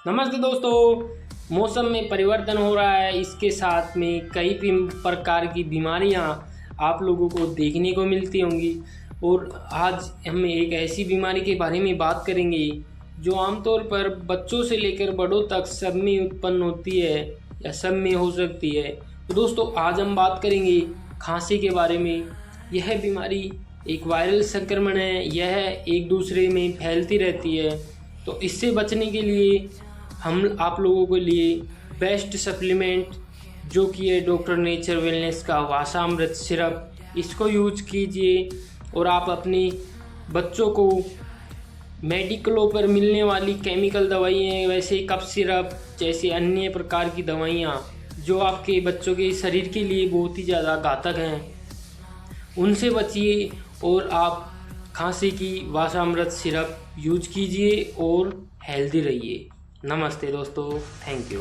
नमस्ते दोस्तों। मौसम में परिवर्तन हो रहा है, इसके साथ में कई प्रकार की बीमारियां आप लोगों को देखने को मिलती होंगी। और आज हम एक ऐसी बीमारी के बारे में बात करेंगे जो आमतौर पर बच्चों से लेकर बड़ों तक सब में उत्पन्न होती है या सब में हो सकती है। तो दोस्तों, आज हम बात करेंगे खांसी के बारे में। यह बीमारी एक वायरल संक्रमण है, यह एक दूसरे में फैलती रहती है। तो इससे बचने के लिए हम आप लोगों के लिए बेस्ट सप्लीमेंट जो कि है डॉक्टर नेचर वेलनेस का वासामृत सिरप, इसको यूज कीजिए। और आप अपने बच्चों को मेडिकलों पर मिलने वाली केमिकल दवाइयाँ, वैसे कफ सिरप जैसे अन्य प्रकार की दवाइयाँ जो आपके बच्चों के शरीर के लिए बहुत ही ज़्यादा घातक हैं, उनसे बचिए और आप खांसी की वासामृत सिरप यूज कीजिए और हेल्दी रहिए। नमस्ते दोस्तों, थैंक यू।